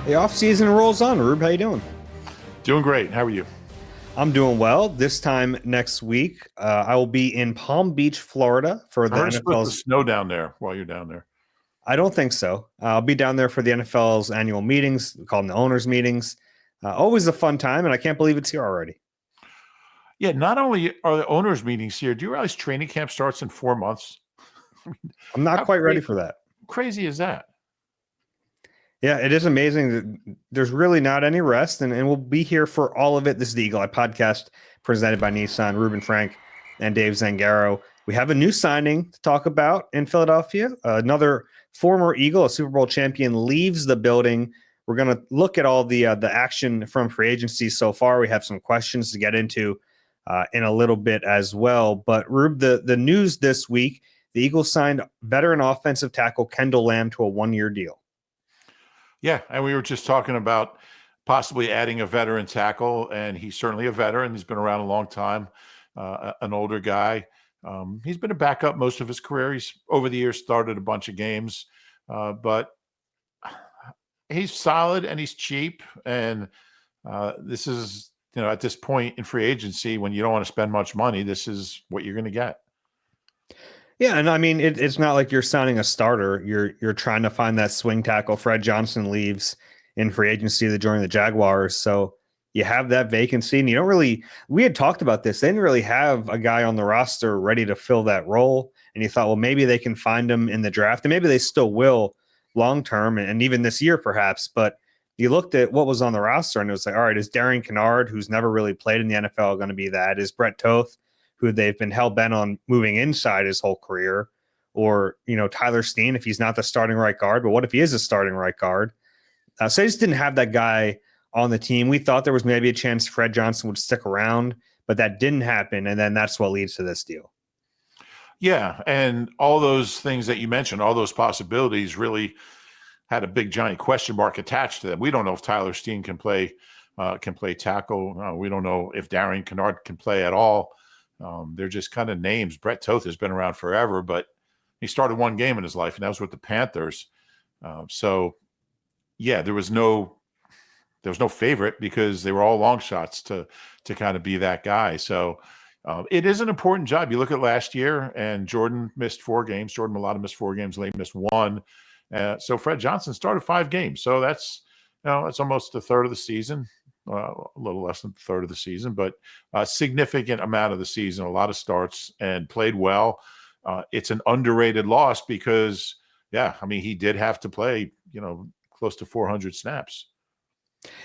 The offseason rolls on. Rube, how you doing? Doing great. How are you? I'm doing well. This time next week, I will be in Palm Beach, Florida for the I heard it's supposed to NFL's. snow down there while you're down there. I don't think so. I'll be down there for the NFL's annual meetings. We call them the owners' meetings. Always a fun time, and I can't believe it's here already. Yeah, not only are the owners' meetings here, do you realize training camp starts in 4 months? I'm not How quite ready for that. crazy is that? Yeah, it is amazing that there's really not any rest, and we'll be here for all of it. This is the Eagle Eye podcast presented by Nissan, Reuben Frank, and Dave Zangaro. We have a new signing to talk about in Philadelphia. Another former Eagle, a Super Bowl champion, leaves the building. We're going to look at all the action from free agency so far. We have some questions to get into in a little bit as well. But Rube, the news this week, the Eagles signed veteran offensive tackle Kendall Lamb to a 1-year deal. Yeah, and we were just talking about possibly adding a veteran tackle, and he's certainly a veteran. He's been around a long time, an older guy. He's been a backup most of his career. He's over the years started a bunch of games, but he's solid and he's cheap. And this is, at this point in free agency, when you don't want to spend much money, this is what you're going to get. Yeah, and I mean, it's not like you're signing a starter. You're trying to find that swing tackle. Fred Johnson leaves in free agency to join the Jaguars, so you have that vacancy, and you don't really. We had talked about this. They didn't really have a guy on the roster ready to fill that role, and you thought, well, maybe they can find him in the draft, and maybe they still will long term, and even this year perhaps. But you looked at what was on the roster, and it was like, all right, is Darian Kennard, who's never really played in the NFL, going to be that? Is Brett Toth, who they've been hell-bent on moving inside his whole career, or, Tyler Steen, if he's not the starting right guard, but what if he is a starting right guard? So they just didn't have that guy on the team. We thought there was maybe a chance Fred Johnson would stick around, but that didn't happen, and then that's what leads to this deal. Yeah, and all those things that you mentioned, all those possibilities really had a big giant question mark attached to them. We don't know if Tyler Steen can play tackle. We don't know if Darian Kennard can play at all. They're just kind of names. Brett Toth has been around forever, but he started one game in his life, and that was with the Panthers. So, yeah, there was no favorite because they were all long shots to kind of be that guy. So it is an important job. You look at last year, and Jordan missed 4 games. Jordan Mailata missed 4 games. Lane missed 1. So Fred Johnson started 5 games. So that's almost a third of the season. A little less than a third of the season, but a significant amount of the season, a lot of starts, and played well. It's an underrated loss because, he did have to play, close to 400 snaps.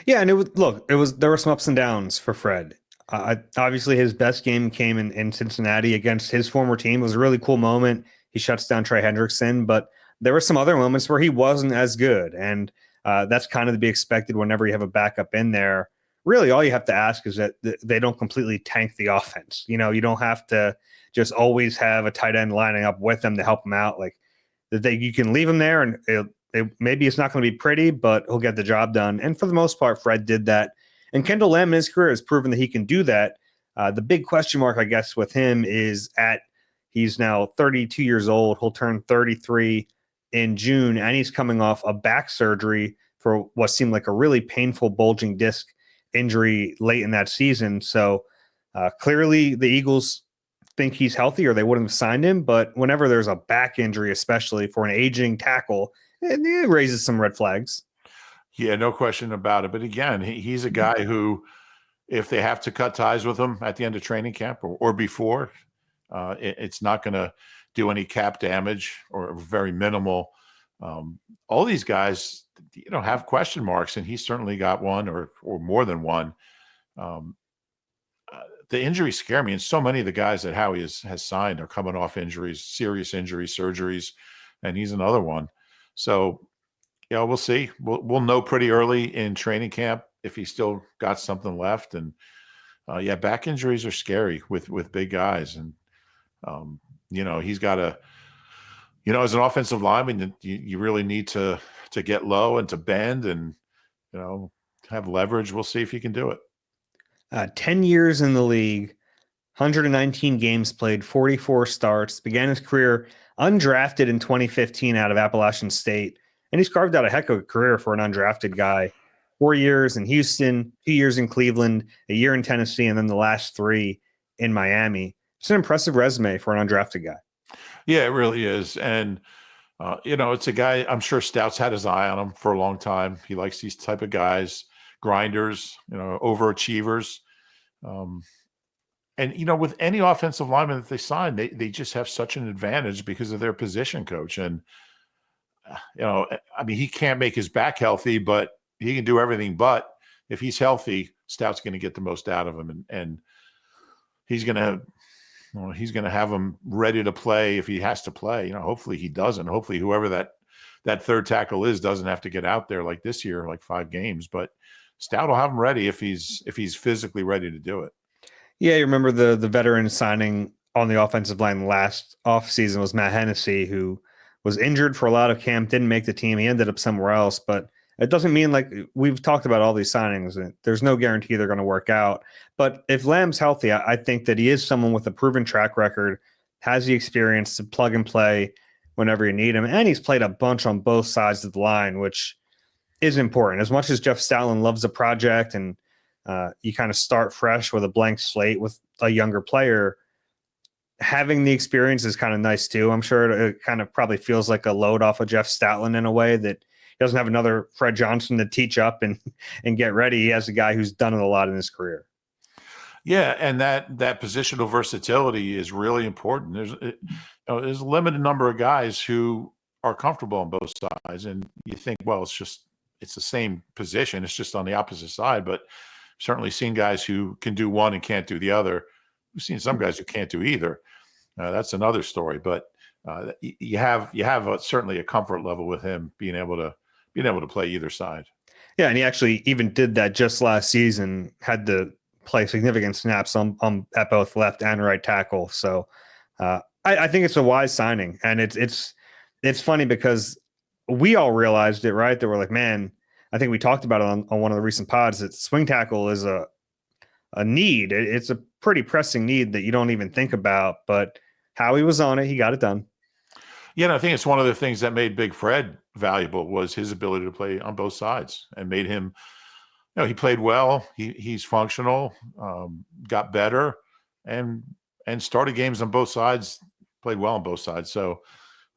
Yeah, and there were some ups and downs for Fred. Obviously, his best game came in Cincinnati against his former team. It was a really cool moment. He shuts down Trey Hendrickson, but there were some other moments where he wasn't as good, and that's kind of to be expected whenever you have a backup in there. Really, all you have to ask is that they don't completely tank the offense. You don't have to just always have a tight end lining up with them to help them out. Like you can leave him there, and maybe it's not going to be pretty, but he'll get the job done. And for the most part, Fred did that. And Kendall Lamb in his career has proven that he can do that. The big question mark, I guess, with him is he's now 32 years old. He'll turn 33 in June, and he's coming off a back surgery for what seemed like a really painful bulging disc injury late in that season. So clearly the Eagles think he's healthy or they wouldn't have signed him. But whenever there's a back injury, especially for an aging tackle, it raises some red flags. Yeah, no question about it. But again, he's a guy who, if they have to cut ties with him at the end of training camp or before, it's not going to do any cap damage or very minimal. All these guys, have question marks, and he's certainly got one or more than one. The injuries scare me, and so many of the guys that Howie has signed are coming off injuries, serious injuries, surgeries, and he's another one. So, we'll see. We'll know pretty early in training camp if he's still got something left. And back injuries are scary with big guys, and he's got to. As an offensive lineman, you really need to get low and to bend and, have leverage. We'll see if he can do it. 10 years in the league, 119 games played, 44 starts, began his career undrafted in 2015 out of Appalachian State, and he's carved out a heck of a career for an undrafted guy. 4 years in Houston, 2 years in Cleveland, a year in Tennessee, and then the last 3 in Miami. It's an impressive resume for an undrafted guy. Yeah, it really is. And, it's a guy, I'm sure Stout's had his eye on him for a long time. He likes these type of guys, grinders, overachievers. And with any offensive lineman that they sign, they just have such an advantage because of their position coach. And, he can't make his back healthy, but he can do everything. But if he's healthy, Stout's going to get the most out of him. And he's going to have him ready to play if he has to play. Hopefully he doesn't. Hopefully whoever that third tackle is doesn't have to get out there like this year, like 5 games. But Stout will have him ready if he's physically ready to do it. Yeah, you remember the veteran signing on the offensive line last offseason was Matt Hennessy, who was injured for a lot of camp, didn't make the team. He ended up somewhere else, but it doesn't mean, like we've talked about all these signings, there's no guarantee they're going to work out. But if Lamb's healthy, I think that he is someone with a proven track record, has the experience to plug and play whenever you need him. And he's played a bunch on both sides of the line, which is important. As much as Jeff Stoutland loves the project and you kind of start fresh with a blank slate with a younger player, having the experience is kind of nice too. I'm sure it kind of probably feels like a load off of Jeff Stoutland in a way that he doesn't have another Fred Johnson to teach up and get ready. He has a guy who's done it a lot in his career. Yeah, and that positional versatility is really important. There's a limited number of guys who are comfortable on both sides, and you think, well, it's the same position. It's just on the opposite side, but certainly seen guys who can do one and can't do the other. We've seen some guys who can't do either. That's another story. But you have certainly a comfort level with him being able to play either side. Yeah, and he actually even did that just last season. Had to play significant snaps at both left and right tackle. So I think it's a wise signing, and it's funny because we all realized it, right? That we're like, man. I think we talked about it on one of the recent pods that swing tackle is a need. It's a pretty pressing need that you don't even think about, but Howie was on it. He got it done. Yeah, and I think it's one of the things that made Big Fred valuable was his ability to play on both sides and made him, he played well. He's functional, got better, and started games on both sides, played well on both sides. So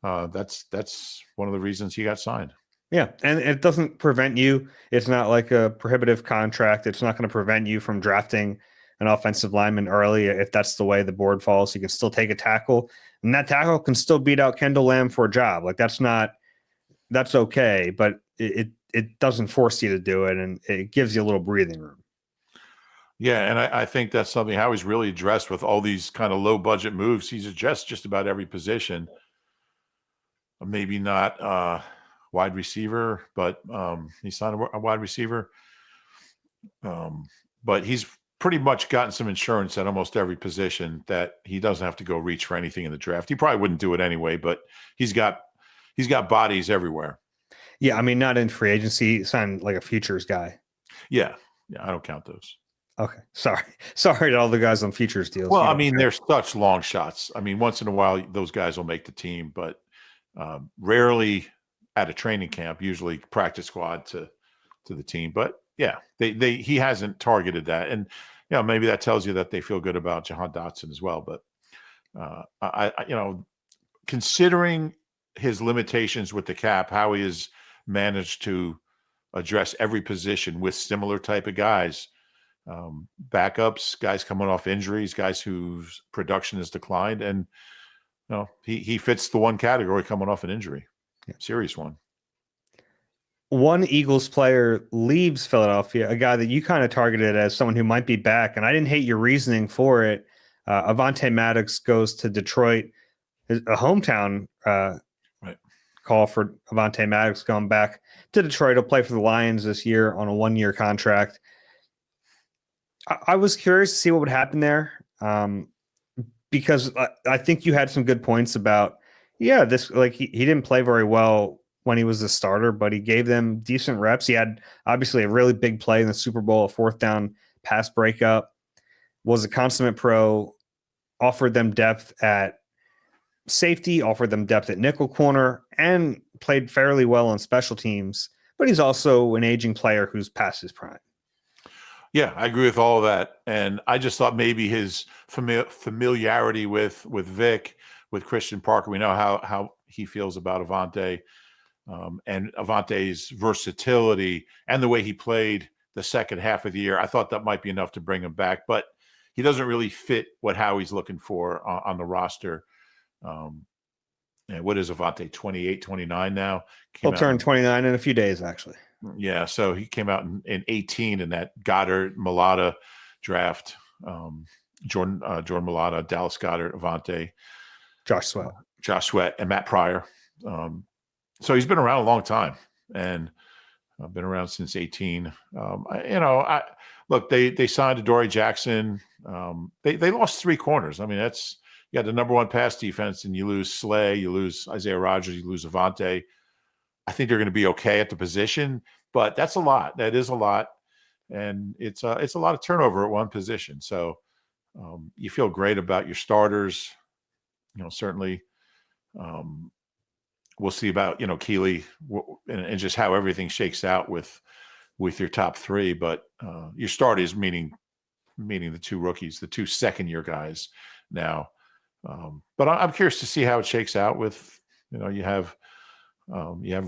that's one of the reasons he got signed. Yeah, and it doesn't prevent you. It's not like a prohibitive contract. It's not going to prevent you from drafting an offensive lineman early if that's the way the board falls. You can still take a tackle, and that tackle can still beat out Kendall Lamb for a job. Like that's okay, but it doesn't force you to do it, and it gives you a little breathing room. Yeah, and I think that's something Howie's really addressed with all these kind of low budget moves. He's addressed just about every position. Maybe not wide receiver, but he's signed a wide receiver. But he's pretty much gotten some insurance at almost every position that he doesn't have to go reach for anything in the draft. He probably wouldn't do it anyway, but he's got bodies everywhere. Yeah, I mean, not in free agency. He signed like a futures guy. Yeah, I don't count those. Okay, sorry to all the guys on futures deals. Well, I mean, they're such long shots. I mean, once in a while, those guys will make the team, but rarely at a training camp, usually practice squad to the team. But yeah, he hasn't targeted that. And, maybe that tells you that they feel good about Jahan Dotson as well. But considering his limitations with the cap, how he has managed to address every position with similar type of guys, backups, guys coming off injuries, guys whose production has declined. And, he fits the one category coming off an injury. Yeah. Serious one. One Eagles player leaves Philadelphia, a guy that you kind of targeted as someone who might be back, and I didn't hate your reasoning for it. Avonte Maddox goes to Detroit, a hometown call for Avonte Maddox going back to Detroit. He'll play for the Lions this year on a 1-year contract. I was curious to see what would happen there because I think you had some good points about, this like he didn't play very well when he was a starter, but he gave them decent reps. He had obviously a really big play in the Super Bowl, a 4th down pass breakup, was a consummate pro, offered them depth at safety, offered them depth at nickel corner, and played fairly well on special teams, but he's also an aging player who's past his prime. Yeah, I agree with all of that. And I just thought maybe his familiarity with Vic, with Christian Parker, we know how he feels about Avonte, and Avonte's versatility and the way he played the second half of the year. I thought that might be enough to bring him back, but he doesn't really fit what Howie's looking for on the roster. And what is Avonte, 28, 29 now? He'll turn 29 in a few days, actually. Yeah, so he came out in 18 in that Goddard Mulata draft. Jordan Mulata, Dallas Goddard, Avonte, Josh Sweat, and Matt Pryor. So he's been around a long time, and been around since 18. Look, they signed Adoree Jackson. They lost 3 corners. I mean, you got the number 1 pass defense, and you lose Slay, you lose Isaiah Rodgers, you lose Avonte. I think they're going to be okay at the position, but that's a lot. That is a lot, and it's a lot of turnover at one position. So you feel great about your starters. Certainly. We'll see about Keeley and just how everything shakes out with your top 3. But your starters, meaning the 2 rookies, the 2 second-year guys now. But I'm curious to see how it shakes out with you have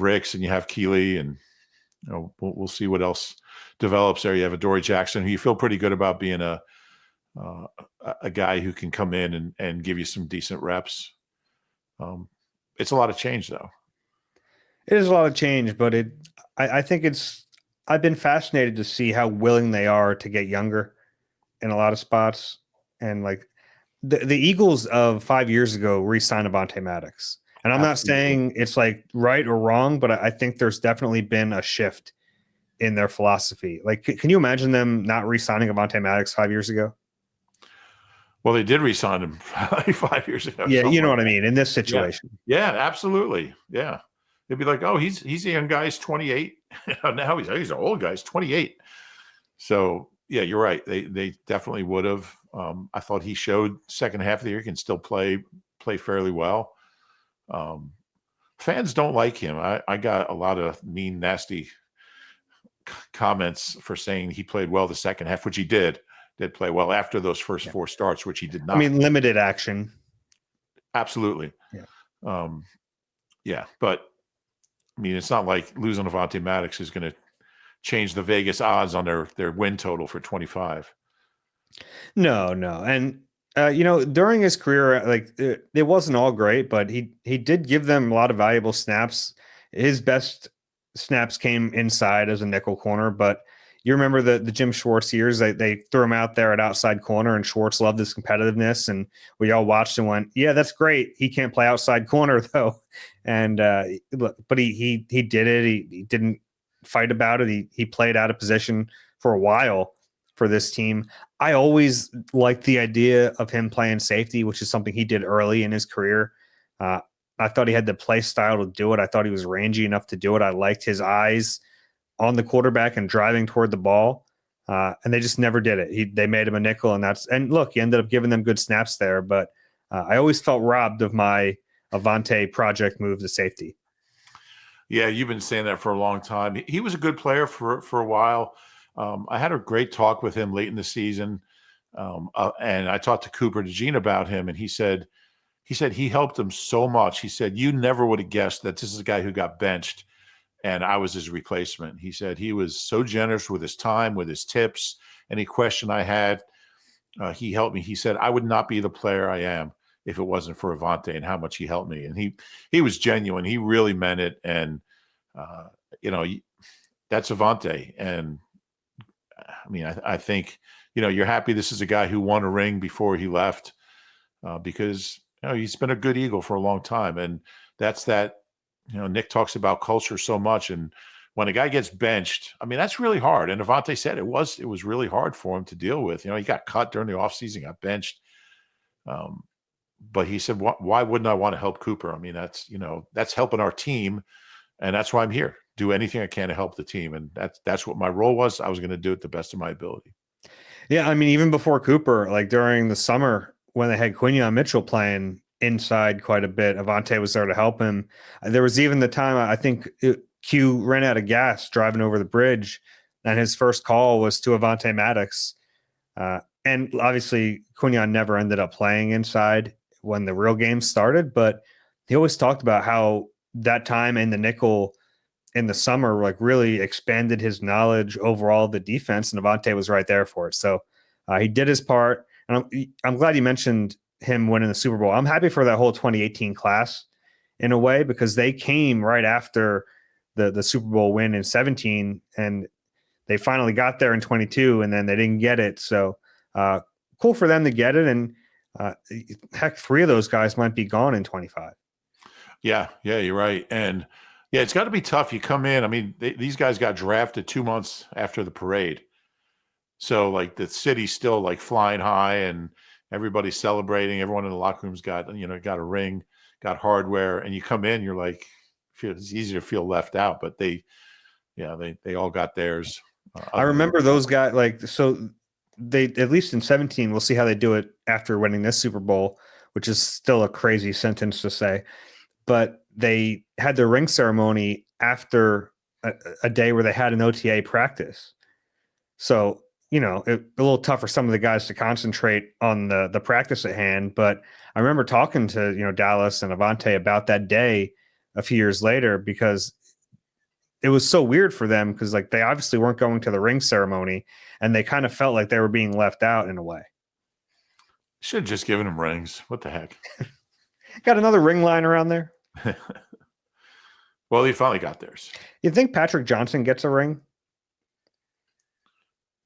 Ricks and you have Keeley, and we'll see what else develops there. You have Adoree Jackson, who you feel pretty good about being a guy who can come in and give you some decent reps. It's a lot of change, though. It is a lot of change, but I think I've been fascinated to see how willing they are to get younger in a lot of spots. And like the Eagles of 5 years ago re-signed Avonte Maddox. And I'm not saying it's like right or wrong, but I think there's definitely been a shift in their philosophy. Like, can you imagine them not re-signing Avonte Maddox 5 years ago? Well, they did re-sign him 5 years ago. Yeah, you know what I mean, in this situation. Yeah, absolutely. Yeah. They'd be like, oh, he's a young guy, he's 28. Now he's an old guy, he's 28. So, yeah, you're right. They definitely would have. I thought he showed second half of the year he can still play fairly well. Fans don't like him. I got a lot of mean, nasty comments for saying he played well the second half, which he did play well after those first 4 starts, which he did not. I mean, limited action. Absolutely. Yeah. But I mean, it's not like losing Avonte Maddox is going to change the Vegas odds on their win total for 25. No. And, during his career, like it wasn't all great, but he did give them a lot of valuable snaps. His best snaps came inside as a nickel corner, but you remember the Jim Schwartz years, they threw him out there at outside corner, and Schwartz loved his competitiveness, and we all watched and went, yeah, that's great. He can't play outside corner though. And, but he did it. He didn't fight about it. He played out of position for a while for this team. I always liked the idea of him playing safety, which is something he did early in his career. I thought he had the play style to do it. I thought he was rangy enough to do it. I liked his eyes on the quarterback and driving toward the ball. And they just never did it. They made him a nickel, and look, he ended up giving them good snaps there, but I always felt robbed of my Avonte project move to safety. Yeah, you've been saying that for a long time. He was a good player for a while. I had a great talk with him late in the season, and I talked to Cooper DeJean about him, and he said he helped him so much. He said, you never would have guessed that this is a guy who got benched and I was his replacement. He said he was so generous with his time, with his tips. Any question I had, he helped me. He said, I would not be the player I am if it wasn't for Avonte and how much he helped me. And he was genuine. He really meant it. And, that's Avonte. And I mean, I think, you're happy this is a guy who won a ring before he left because, he's been a good Eagle for a long time. And that's that, Nick talks about culture so much. And when a guy gets benched, I mean, that's really hard. And Avonte said it was really hard for him to deal with. He got cut during the offseason, got benched. But he said, why wouldn't I want to help Cooper? I mean, that's helping our team. And that's why I'm here. Do anything I can to help the team. And that's what my role was. I was going to do it the best of my ability. Yeah. I mean, even before Cooper, like during the summer when they had Quinyon Mitchell playing inside quite a bit. Avonte was there to help him. There was even the time I think Q ran out of gas driving over the bridge, and his first call was to Avonte Maddox. And obviously, Quinion never ended up playing inside when the real game started, but he always talked about how that time in the nickel in the summer like really expanded his knowledge overall of the defense, and Avonte was right there for it. So he did his part, and I'm glad you mentioned him winning the Super Bowl. I'm happy for that whole 2018 class in a way because they came right after the Super Bowl win in 17, and they finally got there in 22, and then they didn't get it. So cool for them to get it, and heck, 3 of those guys might be gone in 25. Yeah, you're right. And yeah, it's got to be tough. You come in, I mean, these guys got drafted 2 months after the parade. So like the city's still like flying high and everybody's celebrating. Everyone in the locker room's got a ring, got hardware, and you come in, you're like, it's easy to feel left out, but they all got theirs. I remember those guys so they, at least in 17, we'll see how they do it after winning this Super Bowl, which is still a crazy sentence to say, but they had their ring ceremony after a day where they had an OTA practice. So, a little tough for some of the guys to concentrate on the practice at hand. But I remember talking to, Dallas and Avonte about that day a few years later, because it was so weird for them because like they obviously weren't going to the ring ceremony and they kind of felt like they were being left out in a way. Should have just given them rings. What the heck? Got another ring line around there. Well, he finally got theirs. You think Patrick Johnson gets a ring?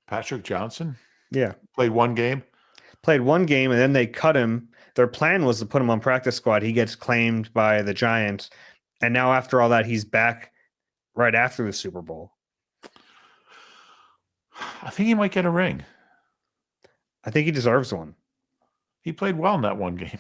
Patrick Johnson? Yeah. Played one game, and then they cut him. Their plan was to put him on practice squad. He gets claimed by the Giants. And now after all that, he's back right after the Super Bowl. I think he might get a ring. I think he deserves one. He played well in that one game.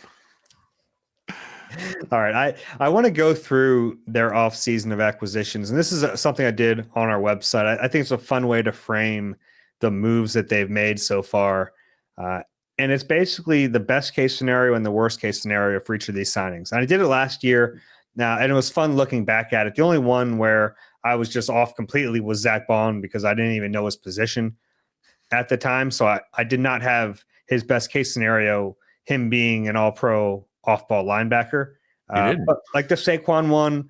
All right. I want to go through their offseason of acquisitions. And this is something I did on our website. I think it's a fun way to frame the moves that they've made so far. And it's basically the best case scenario and the worst case scenario for each of these signings. And I did it last year now, and it was fun looking back at it. The only one where I was just off completely was Zach Bond because I didn't even know his position at the time. So I did not have his best case scenario, him being an all-pro off-ball linebacker. But like the Saquon one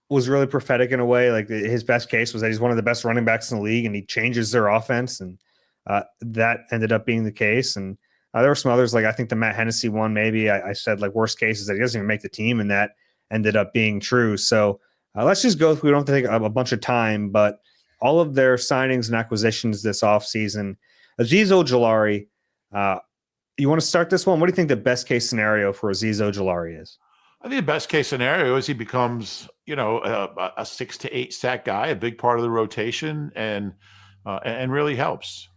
was really prophetic in a way. Like his best case was that he's one of the best running backs in the league and he changes their offense. And that ended up being the case. And there were some others, like I think the Matt Hennessy one, maybe I said like worst case is that he doesn't even make the team, and that ended up being true. So let's just go through. We don't have to take a bunch of time, but all of their signings and acquisitions this offseason. Azeez Ojulari, you want to start this one? What do you think the best case scenario for Azeez Ojulari is? I think the best case scenario is he becomes, a 6 to 8 sack guy, a big part of the rotation, and really helps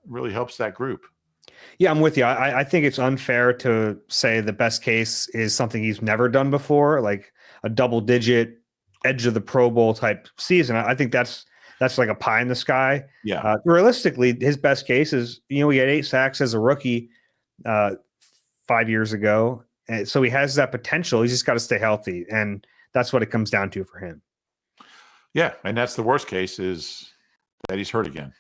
that group. Yeah, I'm with you. I think it's unfair to say the best case is something he's never done before, like a double-digit edge of the Pro Bowl type season. I think that's like a pie in the sky. Yeah. Realistically, his best case is, he had 8 sacks as a rookie 5 years ago. And so he has that potential. He's just got to stay healthy. And that's what it comes down to for him. Yeah. And that's the worst case, is that he's hurt again.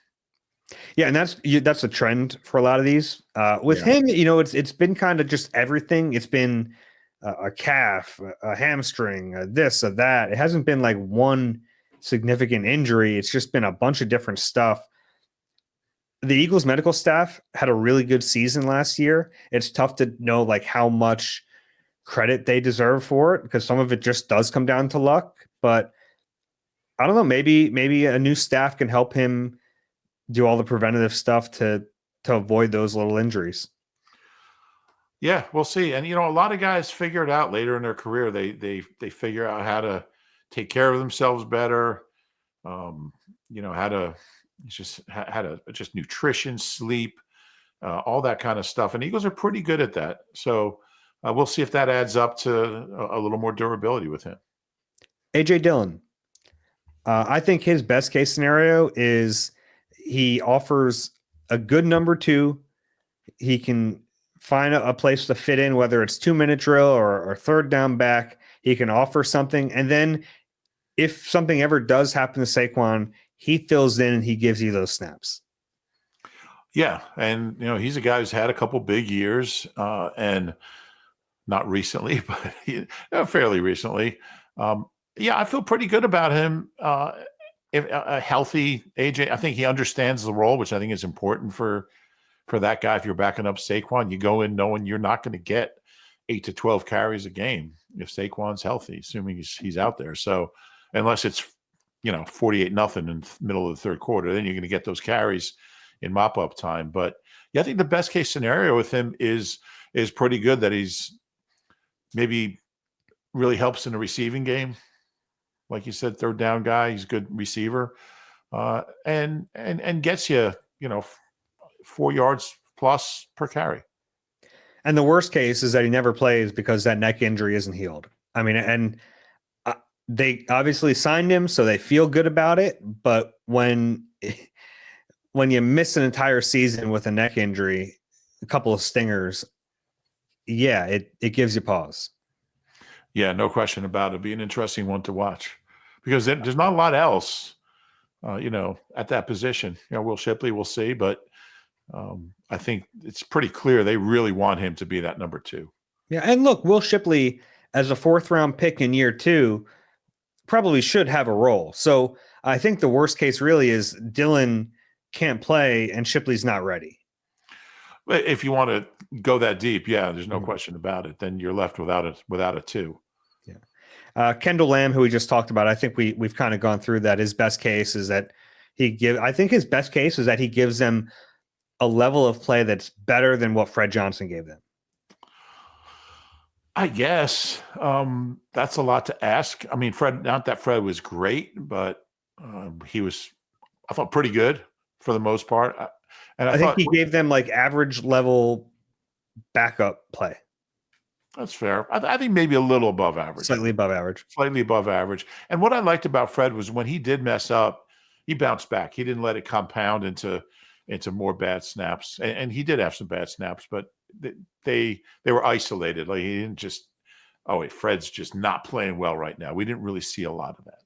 Yeah. And that's a trend for a lot of these. With him, it's been kind of just everything. It's been a calf, a hamstring, this, or that. It hasn't been like one significant injury. It's just been a bunch of different stuff. The Eagles medical staff had a really good season last year. It's tough to know like how much credit they deserve for it, because some of it just does come down to luck. But I don't know, maybe a new staff can help him do all the preventative stuff to avoid those little injuries. Yeah, we'll see. And a lot of guys figure it out later in their career. They figure out how to take care of themselves better. How to just nutrition, sleep, all that kind of stuff. And Eagles are pretty good at that. So we'll see if that adds up to a little more durability with him. AJ Dillon. I think his best case scenario is he offers a good number 2. He can find a place to fit in, whether it's 2-minute drill or third down back. He can offer something. And then if something ever does happen to Saquon, he fills in and he gives you those snaps. Yeah. And, he's a guy who's had a couple big years and not recently, but fairly recently. I feel pretty good about him. If a healthy AJ, I think he understands the role, which I think is important for that guy. If you're backing up Saquon, you go in knowing you're not going to get 8 to 12 carries a game if Saquon's healthy, assuming he's out there. So unless it's 48-0 in the middle of the third quarter, then you're going to get those carries in mop-up time. But I think the best case scenario with him is pretty good, that he's maybe really helps in the receiving game. Like you said, third down guy, he's a good receiver, and gets you, 4 yards plus per carry. And the worst case is that he never plays because that neck injury isn't healed. I mean, and they obviously signed him, so they feel good about it. But when you miss an entire season with a neck injury, a couple of stingers, it gives you pause. Yeah, no question about it. It'll be an interesting one to watch because there's not a lot else, at that position. Will Shipley, we'll see, but I think it's pretty clear they really want him to be that number 2. Yeah, and look, Will Shipley as a 4th-round pick in year 2 probably should have a role. So I think the worst case really is Dillon can't play and Shipley's not ready. But if you want to go that deep, there's no question about it. Then you're left without a 2. Yeah. Kendall Lamb, who we just talked about, I think we've kind of gone through that. His best case is that he gives them a level of play that's better than what Fred Johnson gave them. I guess that's a lot to ask. I mean, not that Fred was great, but he was, I thought, pretty good for the most part. I think he gave them like average level backup play. That's fair. I think maybe a little above average. Slightly above average. And what I liked about Fred was when he did mess up, he bounced back. He didn't let it compound into more bad snaps. And he did have some bad snaps, but they were isolated. Like he didn't just, Fred's just not playing well right now. We didn't really see a lot of that.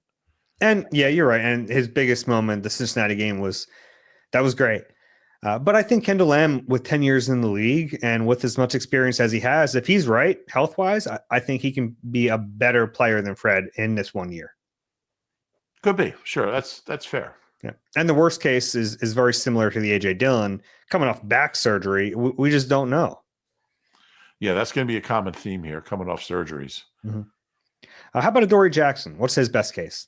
And yeah, you're right. And his biggest moment, the Cincinnati game, was great. But I think Kendall Lamb, with 10 years in the league and with as much experience as he has, if he's right health-wise, I think he can be a better player than Fred in this 1 year. Could be. Sure. That's fair. Yeah. And the worst case is very similar to the A.J. Dillon coming off back surgery. We just don't know. Yeah, that's going to be a common theme here, coming off surgeries. Mm-hmm. How about Adoree Jackson? What's his best case?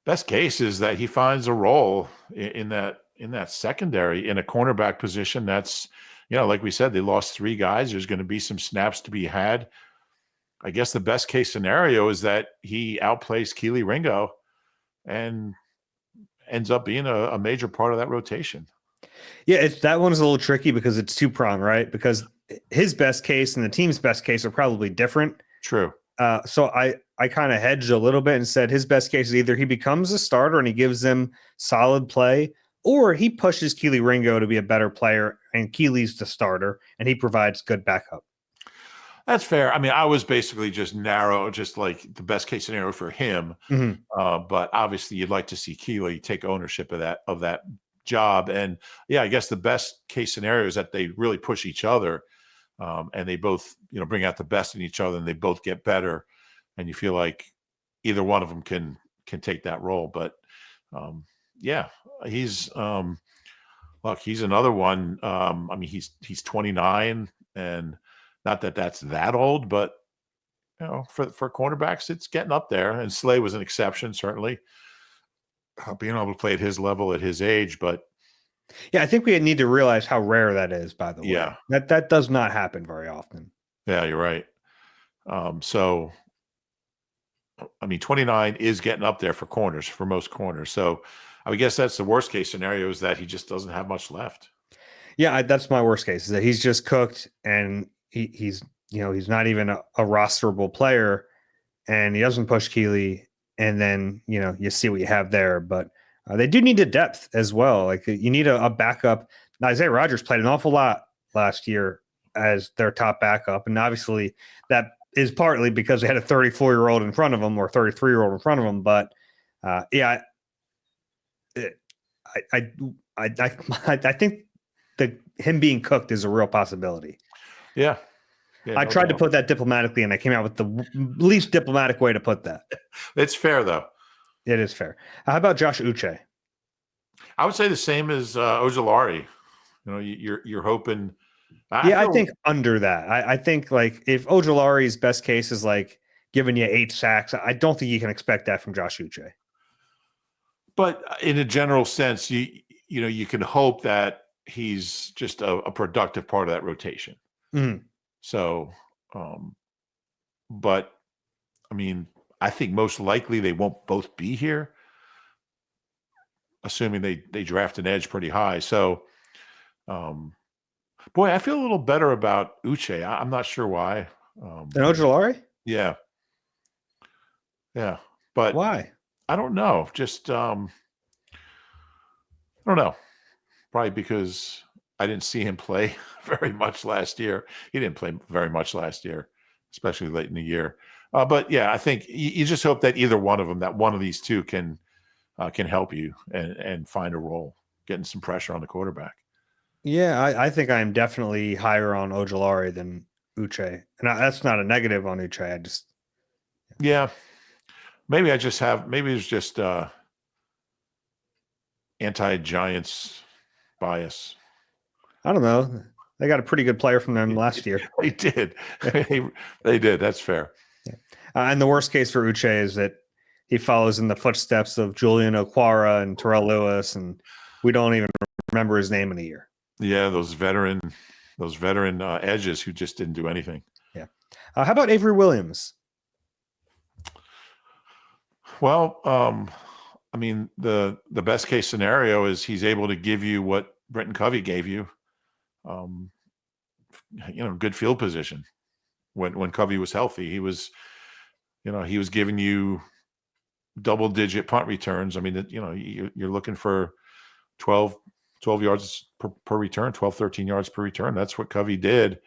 Best case is that he finds a role in that secondary in a cornerback position. That's, like we said, they lost 3 guys. There's going to be some snaps to be had. I guess the best case scenario is that he outplays Kelee Ringo and ends up being a major part of that rotation. Yeah, that one's a little tricky because it's 2-pronged, right? Because his best case and the team's best case are probably different. True. So I kind of hedged a little bit and said his best case is either he becomes a starter and he gives them solid play, or he pushes Kelee Ringo to be a better player and Keelee's the starter and he provides good backup. That's fair. I mean, I was basically just like the best case scenario for him. Mm-hmm. But obviously you'd like to see Kelee take ownership of that job. And I guess the best case scenario is that they really push each other. And they both, bring out the best in each other and they both get better. And you feel like either one of them can take that role. But he's he's another one. I mean, he's 29 and not that that's that old, but for cornerbacks, it's getting up there. And Slay was an exception, certainly, being able to play at his level at his age. But I think we need to realize how rare that is, by the way. Yeah. That does not happen very often. Yeah, you're right. So, I mean, 29 is getting up there for most corners. So I would guess that's the worst case scenario, is that he just doesn't have much left. Yeah, that's my worst case, is that he's just cooked and he's not even a rosterable player and he doesn't push Kelee. And then, you see what you have there. But they do need a depth as well. Like you need a backup. Now, Isaiah Rodgers played an awful lot last year as their top backup. And obviously that is partly because they had a 34-year-old in front of them or 33-year-old in front of them. But I think that him being cooked is a real possibility. Yeah. I tried to put that diplomatically, and I came out with the least diplomatic way to put that. It's fair, though. It is fair. How about Josh Uche? I would say the same as Ojulari. You're hoping. I think under that. I think like if Ojulari's best case is like giving you 8 sacks, I don't think you can expect that from Josh Uche. But in a general sense, you can hope that he's just a productive part of that rotation. Mm. So, but I mean, I think most likely they won't both be here, assuming they draft an edge pretty high. So, boy, I feel a little better about Uche. I'm not sure why. Than Ojulari? Yeah. But why? I don't know. Just I don't know. Probably because I didn't see him play very much last year. He didn't play very much last year, especially late in the year. But yeah, I think you just hope that either one of them, that one of these two can help you and find a role, getting some pressure on the quarterback. Yeah, I think I'm definitely higher on Ojulari than Uche. And that's not a negative on Uche. Yeah. Maybe it's just anti-Giants bias. I don't know. They got a pretty good player from them last year. They did. They did. That's fair. Yeah. And the worst case for Uche is that he follows in the footsteps of Julian Okwara and Terrell Lewis, and we don't even remember his name in a year. Yeah, those veteran edges who just didn't do anything. Yeah. How about Avery Williams? Well, I mean, the best case scenario is he's able to give you what Britton Covey gave you. Good field position. When Covey was healthy, he was giving you double-digit punt returns. I mean, you're looking for 12 yards per return, 12, 13 yards per return. That's what Covey did.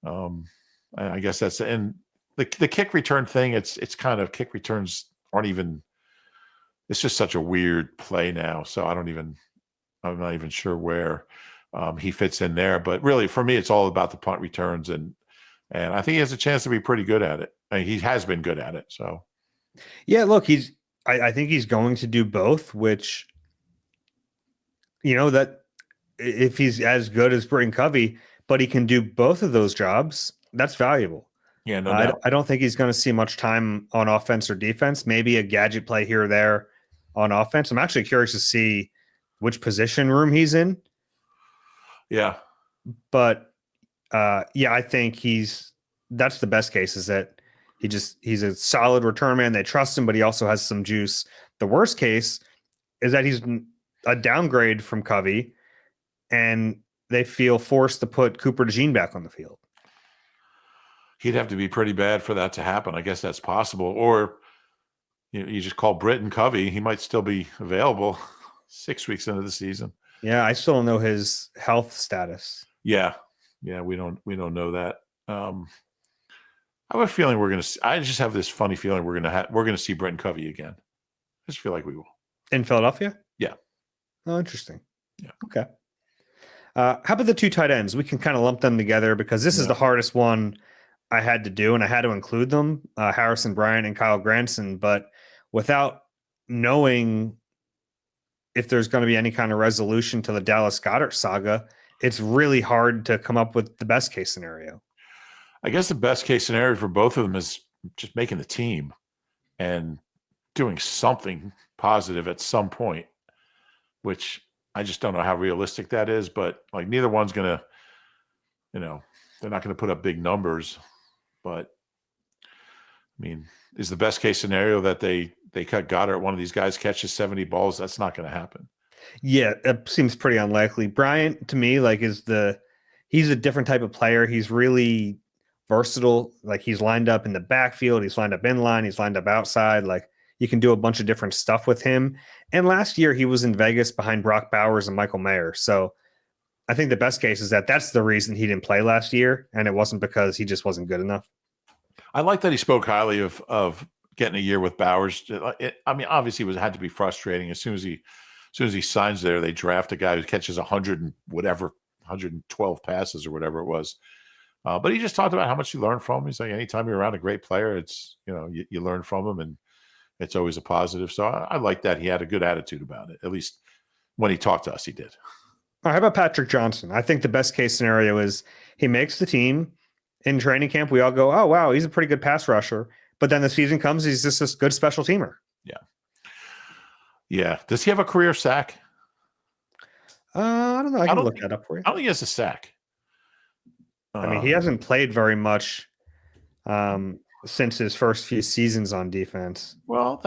I guess that's and the kick return thing. It's kind of kick returns aren't even. It's just such a weird play now. So I'm not even sure where he fits in there. But really, for me, it's all about the punt returns, and I think he has a chance to be pretty good at it. I mean, he has been good at it. So yeah, look, I think he's going to do both, which. That if he's as good as Britton Covey, but he can do both of those jobs, that's valuable. Yeah, no doubt. I don't think he's going to see much time on offense or defense, maybe a gadget play here or there on offense. I'm actually curious to see which position room he's in. Yeah. But I think that's the best case is that he's a solid return man. They trust him, but he also has some juice. The worst case is that he's a downgrade from Covey, and they feel forced to put Cooper DeJean back on the field. He'd have to be pretty bad for that to happen. I guess that's possible. Or you just call Britton Covey. He might still be available 6 weeks into the season. Yeah, I still don't know his health status. Yeah, we don't know that. I have a feeling I just have this funny feeling we're gonna see Britton Covey again. I just feel like we will. In Philadelphia? Yeah. Oh, interesting. Yeah. Okay. How about the 2 tight ends? We can kind of lump them together because this is the hardest one I had to do, and I had to include them, Harrison Bryant and Kyle Granson. But without knowing if there's going to be any kind of resolution to the Dallas Goedert saga, it's really hard to come up with the best case scenario. I guess the best case scenario for both of them is just making the team and doing something positive at some point, which I just don't know how realistic that is. But like neither one's going to, they're not going to put up big numbers. But I mean, is the best case scenario that they cut Goddard, one of these guys catches 70 balls? That's not going to happen. Yeah, it seems pretty unlikely. Bryant, to me, like he's a different type of player. He's really versatile. Like he's lined up in the backfield, he's lined up in line, he's lined up outside. Like you can do a bunch of different stuff with him. And last year he was in Vegas behind Brock Bowers and Michael Mayer. So I think the best case is that that's the reason he didn't play last year, and it wasn't because he just wasn't good enough. I like that he spoke highly of getting a year with Bowers. I mean, obviously, it had to be frustrating. As soon as he signs there, they draft a guy who catches 100 and whatever, 112 passes or whatever it was. But he just talked about how much he learned from him. He's like, anytime you're around a great player, it's you learn from him, and it's always a positive. So I like that he had a good attitude about it. At least when he talked to us, he did. All right, how about Patrick Johnson? I think the best case scenario is he makes the team in training camp. We all go, oh, wow, he's a pretty good pass rusher. But then the season comes, he's just this good special teamer. Yeah. Yeah. Does he have a career sack? I don't know. I can look that up for you. I don't think he has a sack. I mean, he hasn't played very much since his first few seasons on defense. Well,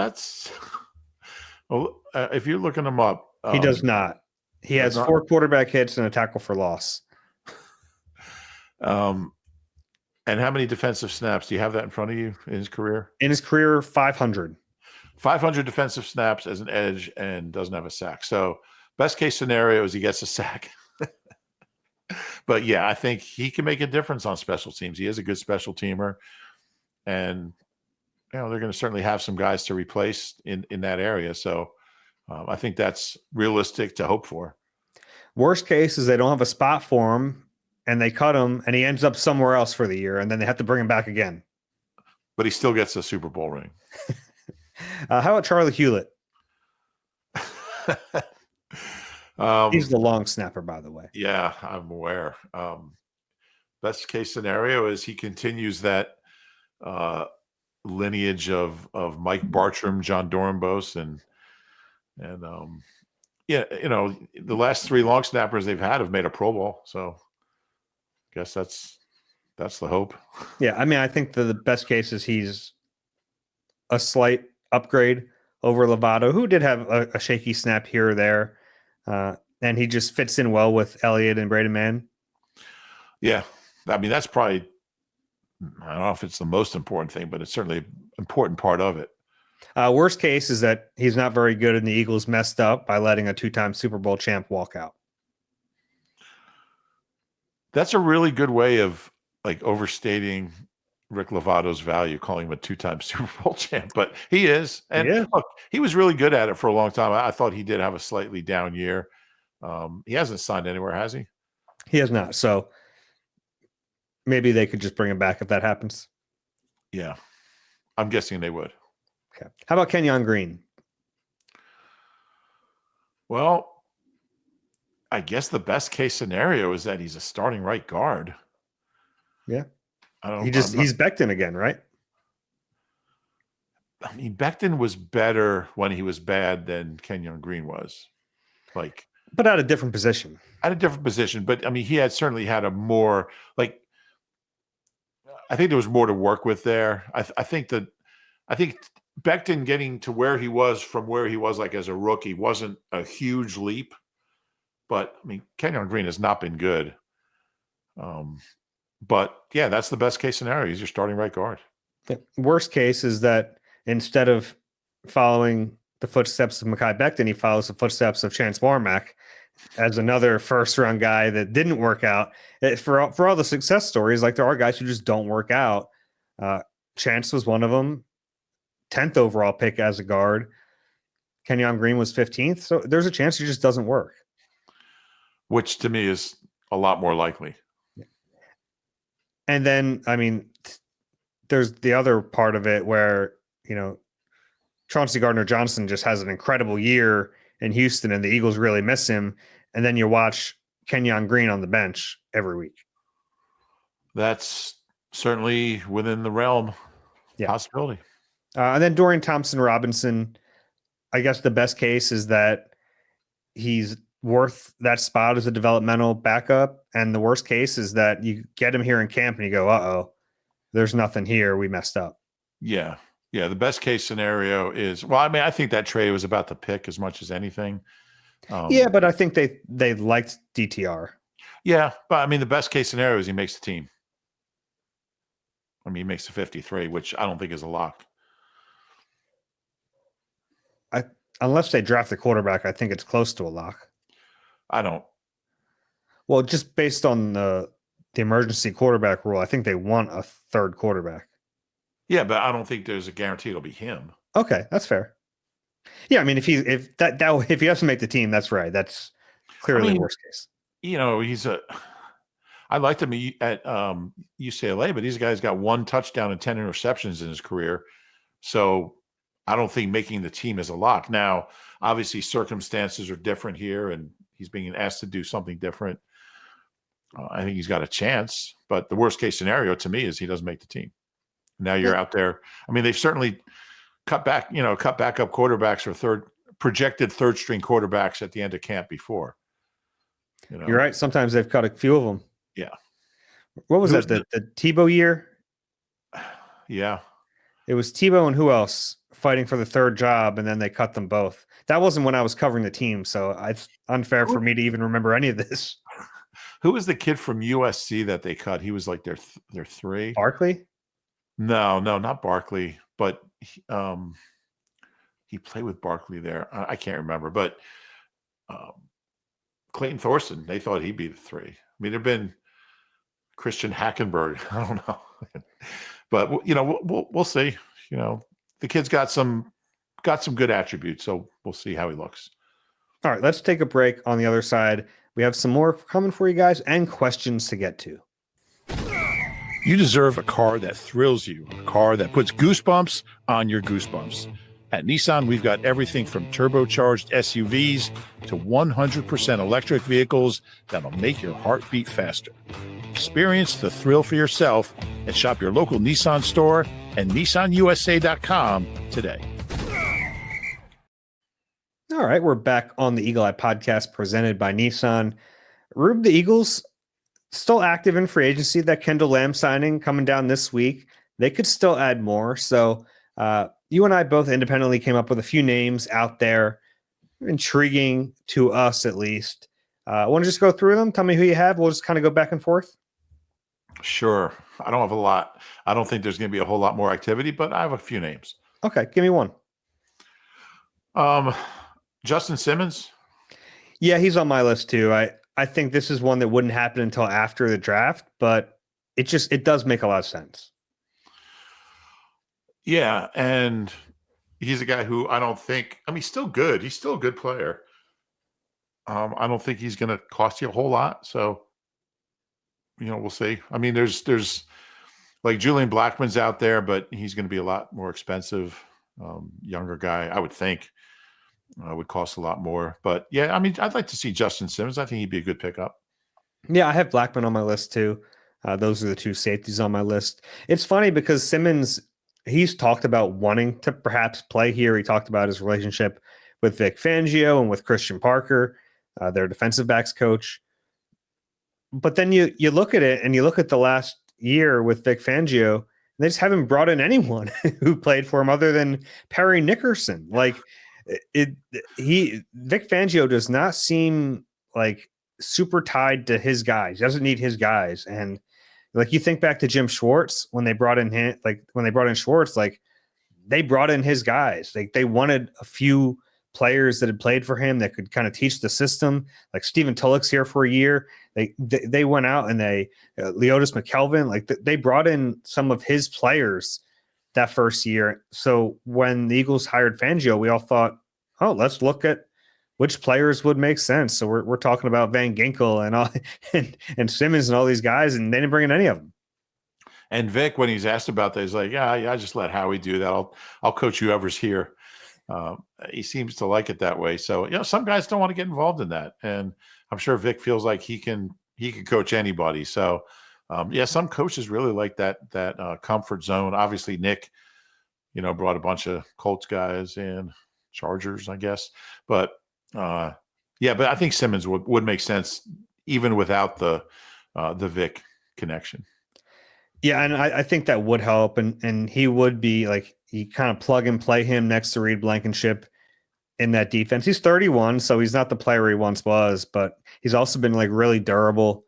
if you're looking him up. He does not. He has 4 quarterback hits and a tackle for loss. And how many defensive snaps? Do you have that in front of you in his career? In his career, 500. 500 defensive snaps as an edge and doesn't have a sack. So best case scenario is he gets a sack. But yeah, I think he can make a difference on special teams. He is a good special teamer. And they're going to certainly have some guys to replace in that area. So I think that's realistic to hope for. Worst case is they don't have a spot for him and they cut him and he ends up somewhere else for the year and then they have to bring him back again. But he still gets a Super Bowl ring. How about Charlie Hewlett? He's the long snapper, by the way. Yeah, I'm aware. Best case scenario is he continues that lineage of Mike Bartram, John Dornbos, and the last 3 long snappers they've had have made a Pro Bowl. So I guess that's the hope. Yeah, I mean, I think the best case is he's a slight upgrade over Lovato, who did have a shaky snap here or there. And he just fits in well with Elliott and Braden Mann. Yeah. I mean, that's probably, I don't know if it's the most important thing, but it's certainly an important part of it. Worst case is that he's not very good and the Eagles messed up by letting a 2-time Super Bowl champ walk out. That's a really good way of overstating Rick Lovato's value, calling him a 2-time Super Bowl champ, but he is. And look, he was really good at it for a long time. I thought he did have a slightly down year. He hasn't signed anywhere, has he? He has not. So maybe they could just bring him back if that happens. Yeah. I'm guessing they would. Okay. How about Kenyon Green? Well, I guess the best case scenario is that he's a starting right guard. Yeah. He's Becton again, right? I mean, Becton was better when he was bad than Kenyon Green was. But at a different position. But I mean, he had certainly had a more I think there was more to work with there. I think Becton getting to where he was from where he was as a rookie wasn't a huge leap. But I mean, Kenyon Green has not been good. But yeah, that's the best case scenario. He's your starting right guard. The worst case is that instead of following the footsteps of Mekhi Becton, he follows the footsteps of Chance Warmack as another first-round guy that didn't work out. For all the success stories, there are guys who just don't work out. Chance was one of them. 10th overall pick as a guard. Kenyon Green was 15th. So there's a chance he just doesn't work. Which to me is a lot more likely. And then, I mean, there's the other part of it where, Chauncey Gardner-Johnson just has an incredible year in Houston and the Eagles really miss him. And then you watch Kenyon Green on the bench every week. That's certainly within the realm possibility. And then Dorian Thompson-Robinson, I guess the best case is that he's worth that spot as a developmental backup. And the worst case is that you get him here in camp and you go, uh-oh, there's nothing here. We messed up. Yeah. Yeah. The best case scenario is, well, I mean, I think that trade was about the pick as much as anything. But I think they liked DTR. Yeah. But I mean, the best case scenario is he makes the team. I mean, he makes the 53, which I don't think is a lock. Unless they draft the quarterback, I think it's close to a lock. I don't. Well, just based on the emergency quarterback rule, I think they want a third quarterback. Yeah, but I don't think there's a guarantee it'll be him. Okay, that's fair. Yeah, I mean, if he doesn't make the team, that's right. That's clearly worst case. I liked him at UCLA, but these guys got 1 touchdown and 10 interceptions in his career. So I don't think making the team is a lock. Now, obviously, circumstances are different here, and he's being asked to do something different. I think he's got a chance, but the worst case scenario to me is he doesn't make the team. Now you're out there. I mean, they've certainly cut back up quarterbacks or projected third string quarterbacks at the end of camp before. You're right. Sometimes they've cut a few of them. Yeah. What was that? The Tebow year? Yeah. It was Tebow and who else fighting for the third job, and then they cut them both. That wasn't when I was covering the team, so it's unfair for me to even remember any of this. Who was the kid from USC that they cut? He was like their 3. Barkley? No, not Barkley, but he played with Barkley there. I can't remember, but Clayton Thorson, they thought he'd be the 3. I mean, there've been Christian Hackenberg. I don't know, but we'll see. The kid's got some good attributes, so we'll see how he looks. All right, let's take a break. On the other side, we have some more coming for you guys and questions to get to. You deserve a car that thrills you, a car that puts goosebumps on your goosebumps. At Nissan, we've got everything from turbocharged SUVs to 100% electric vehicles that'll make your heart beat faster. Experience the thrill for yourself and shop your local Nissan store and nissanusa.com today. All right, we're back on the Eagle Eye podcast presented by Nissan. Rube, the Eagles still active in free agency. That Kendall Lamb signing coming down this week. They could still add more. So you and I both independently came up with a few names out there, intriguing to us at least. I want to just go through them. Tell me who you have. We'll just kind of go back and forth. Sure. I don't have a lot. I don't think there's going to be a whole lot more activity, but I have a few names. Okay, give me one. Justin Simmons. Yeah, he's on my list too. I think this is one that wouldn't happen until after the draft, but it does make a lot of sense. Yeah, and he's a guy who he's still good. He's still a good player. I don't think he's going to cost you a whole lot. So, we'll see. I mean, there's like Julian Blackmon's out there, but he's going to be a lot more expensive. Younger guy, I would think, would cost a lot more. But yeah, I mean, I'd like to see Justin Simmons. I think he'd be a good pickup. Yeah, I have Blackmon on my list too. Those are the 2 safeties on my list. It's funny because Simmons, he's talked about wanting to perhaps play here. He talked about his relationship with Vic Fangio and with Christian Parker, their defensive backs coach. But then you look at it and you look at the last year with Vic Fangio, and they just haven't brought in anyone who played for him other than Perry Nickerson. Like Vic Fangio does not seem like super tied to his guys. He doesn't need his guys. And like you think back to Jim Schwartz when they brought in Schwartz, like they brought in his guys. Like they wanted a few players that had played for him that could kind of teach the system. Like Stephen Tulloch's here for a year. They went out and Leotis McKelvin, like they brought in some of his players that first year. So when the Eagles hired Fangio, we all thought, oh, let's look at which players would make sense. So we're talking about Van Ginkel and Simmons and all these guys, and they didn't bring in any of them. And Vic, when he's asked about that, he's like, yeah, I just let Howie do that. I'll coach whoever's here. He seems to like it that way. So, some guys don't want to get involved in that. And I'm sure Vic feels like he can coach anybody. So, some coaches really like that comfort zone. Obviously, Nick, brought a bunch of Colts guys in, Chargers, I guess. But, but I think Simmons would make sense even without the Vic connection. Yeah, and I think that would help. And he would be like, you kind of plug and play him next to Reed Blankenship in that defense. He's 31, so he's not the player he once was, but he's also been like really durable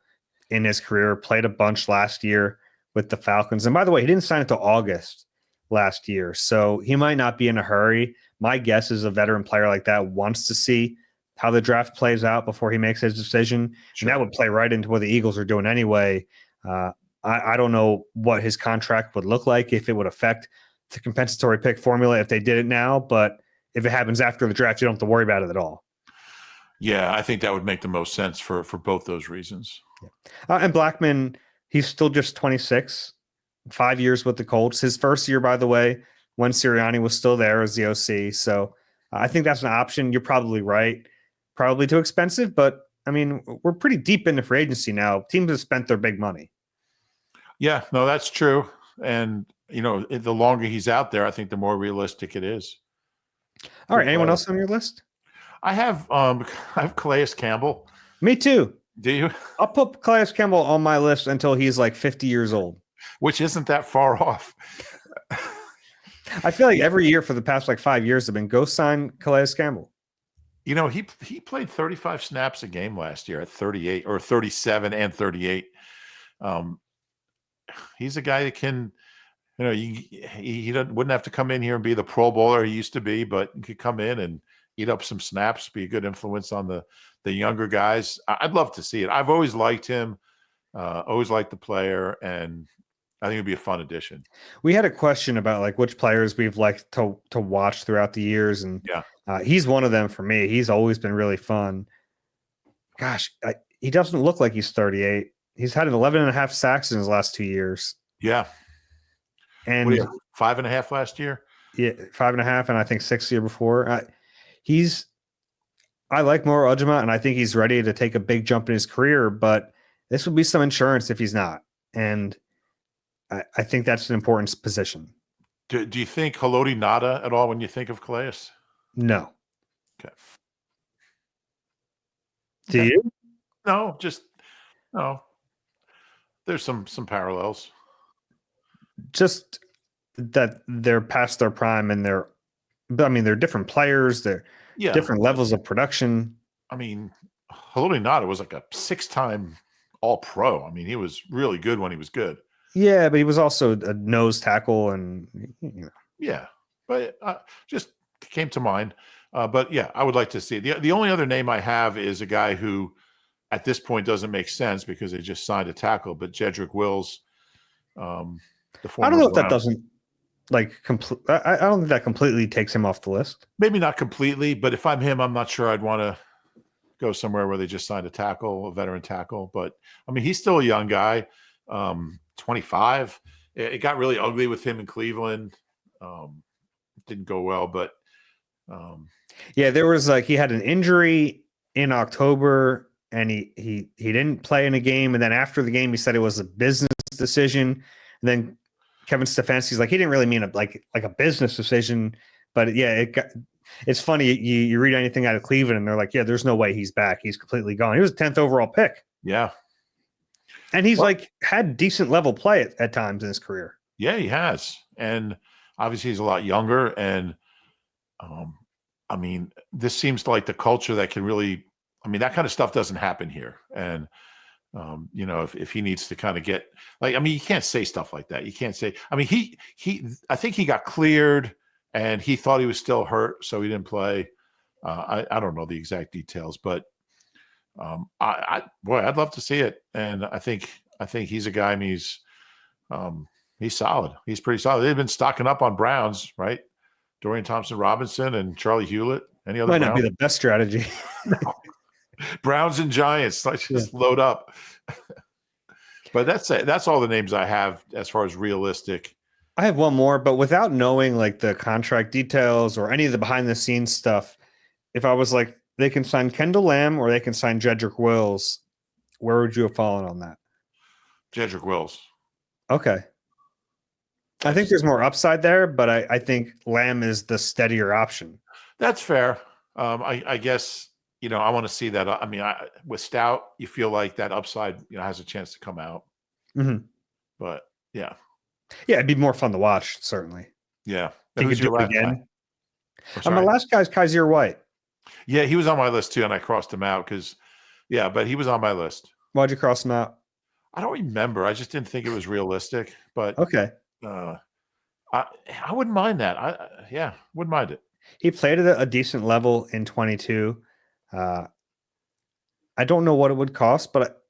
in his career, played a bunch last year with the Falcons. And by the way, he didn't sign until August last year, so he might not be in a hurry. My guess is a veteran player like that wants to see how the draft plays out before he makes his decision. Sure. And that would play right into what the Eagles are doing anyway. I don't know what his contract would look like, if it would affect the compensatory pick formula if they did it now. But if it happens after the draft, you don't have to worry about it at all. Yeah, I think that would make the most sense for both those reasons. Yeah. And Blackman, he's still just 26, 5 years with the Colts. His first year, by the way, when Sirianni was still there as the OC. So I think that's an option. You're probably right. Probably too expensive, but I mean, we're pretty deep into free agency now. Teams have spent their big money. Yeah, no, that's true. And, the longer he's out there, I think the more realistic it is. All right. Anyone else on your list? I have Calais Campbell. Me too. Do you? I'll put Calais Campbell on my list until he's like 50 years old. Which isn't that far off. I feel like every year for the past 5 years have been go sign Calais Campbell. He played 35 snaps a game last year at 38 or 37 and 38. He's a guy that can, he wouldn't have to come in here and be the Pro Bowler he used to be, but he could come in and eat up some snaps, be a good influence on the younger guys. I'd love to see it. I've always liked him, always liked the player, and I think it'd be a fun addition. We had a question about which players we've liked to watch throughout the years, and he's one of them for me. He's always been really fun. Gosh, he doesn't look like he's 38. He's had 11.5 sacks in his last 2 years. Yeah. And 5.5 last year? Yeah, 5.5, and I think 6 the year before. I like Moro Ujima, and I think he's ready to take a big jump in his career, but this would be some insurance if he's not. And I think that's an important position. Do you think Haloti Ngata at all when you think of Calais? No. Okay. Do you? No, no. There's some parallels. Just that they're past their prime and they're different players. They're different levels of production. I mean, Haloti Ngata was like a 6-time All-Pro. I mean, he was really good when he was good. Yeah, but he was also a nose tackle, and Yeah, but just came to mind. But yeah, I would like to see it. The only other name I have is a guy who, at this point, doesn't make sense because they just signed a tackle. But Jedrick Wills, the former. I don't know if that doesn't complete. I don't think that completely takes him off the list. Maybe not completely, but if I'm him, I'm not sure I'd want to go somewhere where they just signed a veteran tackle. But I mean, he's still a young guy. 25. It got really ugly with him in Cleveland. Didn't go well, but there was he had an injury in October, and he didn't play in a game, and then after the game he said it was a business decision. And then Kevin Stefanski's he didn't really mean a business decision, but it's funny, you read anything out of Cleveland and they're like, there's no way he's back, he's completely gone. He was a 10th overall pick. Yeah. And he's had decent level play at times in his career. Yeah, he has. And obviously he's a lot younger. And I mean, this seems like the culture that can really, that kind of stuff doesn't happen here. And, if he needs to kind of get you can't say stuff like that. You can't say, I think he got cleared and he thought he was still hurt, so he didn't play. I don't know the exact details, but I'd love to see it. And I think he's a guy, and he's solid. He's pretty solid. They've been stocking up on Browns, right? Dorian Thompson-Robinson and Charlie Hewlett. Any other? Might not be the best strategy. Browns and Giants. Let's just load up. But that's it. That's all the names I have as far as realistic. I have one more, but without knowing the contract details or any of the behind the scenes stuff, if I was they can sign Kendall Lamb or they can sign Jedrick Wills, where would you have fallen on that? Jedrick Wills. Okay. I think there's more upside there, but I think Lamb is the steadier option. That's fair. I guess, I want to see that. With Stout, you feel like that upside, has a chance to come out. Mm-hmm. But yeah. Yeah, it'd be more fun to watch, certainly. Yeah. He could do it again. My last guy is Kaiser White. Yeah, he was on my list too, and I crossed him out but he was on my list. Why'd you cross him out? I don't remember. I just didn't think it was realistic. But okay. I wouldn't mind that. Wouldn't mind it. He played at a decent level in 22. Uh, I don't know what it would cost, but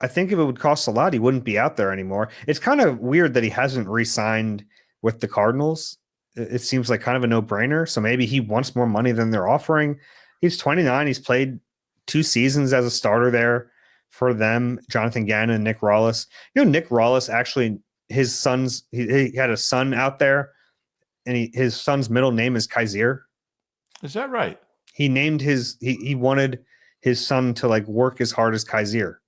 I think if it would cost a lot, he wouldn't be out there anymore. It's kind of weird that he hasn't re-signed with the Cardinals. It seems like kind of a no-brainer. So maybe he wants more money than they're offering. He's 29. He's played 2 seasons as a starter there for them. Jonathan Gannon and Nick Rawlis. Nick Rawlis actually, his son's he had a son out there, and his son's middle name is Kaiser. Is that right? He named he wanted his son to like work as hard as Kaiser.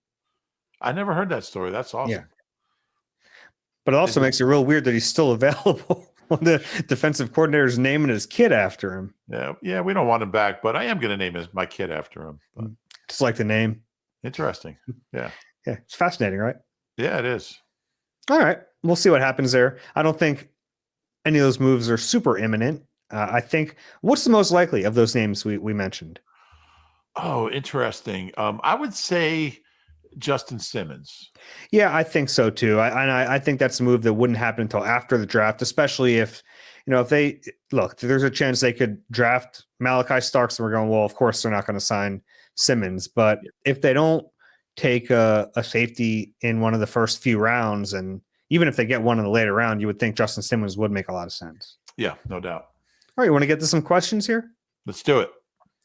I never heard that story. That's awesome. Yeah. But it also makes it real weird that he's still available when the defensive coordinator is naming his kid after him. Yeah, we don't want him back, but I am going to name my kid after him. But. Just like the name. Interesting. Yeah. Yeah, it's fascinating, right? Yeah, it is. All right. We'll see what happens there. I don't think any of those moves are super imminent. I think, what's the most likely of those names we mentioned? Oh, interesting. I would say Justin Simmons. Yeah, I think so too. I think that's a move that wouldn't happen until after the draft, especially if they look, there's a chance they could draft Malachi Starks and we're going, well, of course they're not going to sign Simmons. But if they don't take a safety in one of the first few rounds, and even if they get one in the later round, you would think Justin Simmons would make a lot of sense. Yeah, no doubt. All right, you want to get to some questions here? Let's do it.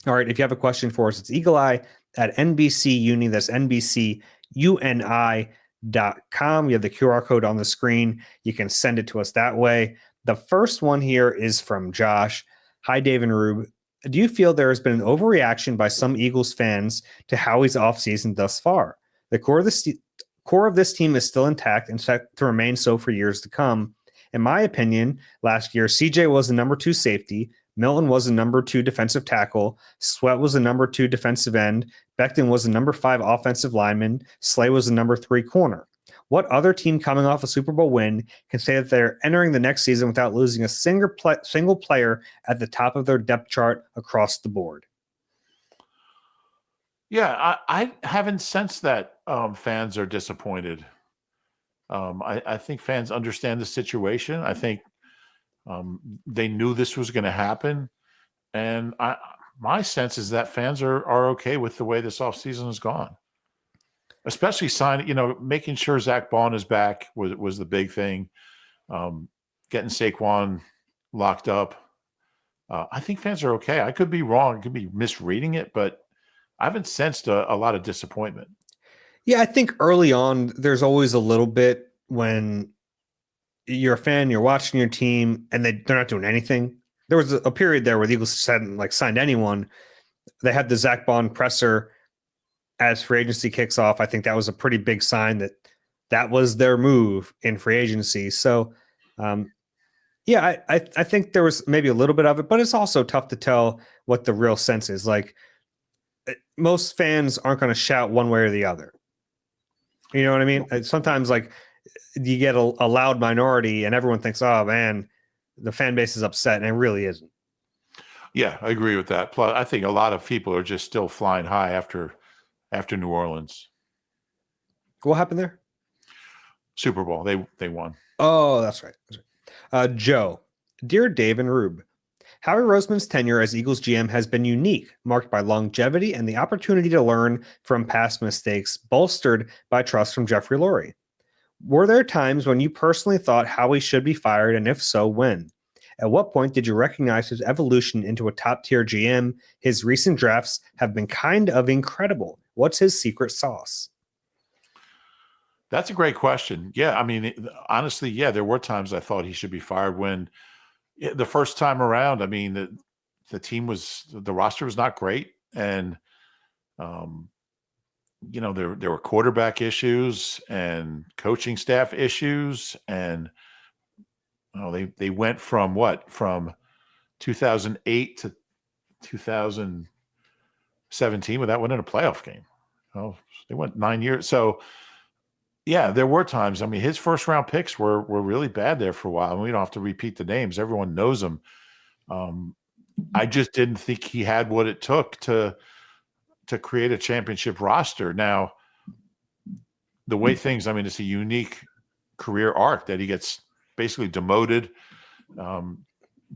All right, if you have a question for us, it's eagleeye@NBCUni. That's NBCUNI.com. You have the QR code on the screen. You can send it to us that way. The first one here is from Josh. Hi, Dave and Rube. Do you feel there has been an overreaction by some Eagles fans to Howie's offseason thus far? The core of this team is still intact and set to remain so for years to come. In my opinion, last year, CJ was the number 2 safety. Milton was the number 2 defensive tackle. Sweat was the number 2 defensive end. Becton was the number 5 offensive lineman. Slay was the number 3 corner. What other team coming off a Super Bowl win can say that they're entering the next season without losing a single player at the top of their depth chart across the board? Yeah, I haven't sensed that fans are disappointed. I think fans understand the situation. I think they knew this was going to happen. And my sense is that fans are okay with the way this offseason has gone. Especially making sure Zach Bond is back was the big thing. Getting Saquon locked up. I think fans are okay. I could be wrong. I could be misreading it, but I haven't sensed a lot of disappointment. Yeah, I think early on, there's always a little bit when you're a fan, you're watching your team, and they're not doing anything. There was a period there where the Eagles hadn't signed anyone. They had the Zach Bond presser as free agency kicks off. I think that was a pretty big sign that was their move in free agency. So, yeah, I think there was maybe a little bit of it, but it's also tough to tell what the real sense is. Like, most fans aren't going to shout one way or the other. You know what I mean? Sometimes you get a loud minority and everyone thinks, oh man, the fan base is upset, and it really isn't. Yeah, I agree with that. Plus, I think a lot of people are just still flying high after New Orleans. What happened there? Super Bowl. They won. Oh, that's right. Joe, dear Dave and Rube, Howie Roseman's tenure as Eagles GM has been unique, marked by longevity and the opportunity to learn from past mistakes, bolstered by trust from Jeffrey Lurie. Were there times when you personally thought Howie should be fired, and if so, when? At what point did you recognize his evolution into a top-tier GM? His recent drafts have been kind of incredible. What's his secret sauce? That's a great question. Yeah, I mean, honestly, yeah, there were times I thought he should be fired when the first time around, I mean, the roster was not great. And, there were quarterback issues and coaching staff issues. And, they went from 2008 to 2017 without winning a playoff game. They went 9 years. So, yeah, there were times. I mean, his first round picks were really bad there for a while. And we don't have to repeat the names. Everyone knows them. I just didn't think he had what it took to create a championship roster. Now, the way things, I mean, it's a unique career arc that he gets basically demoted.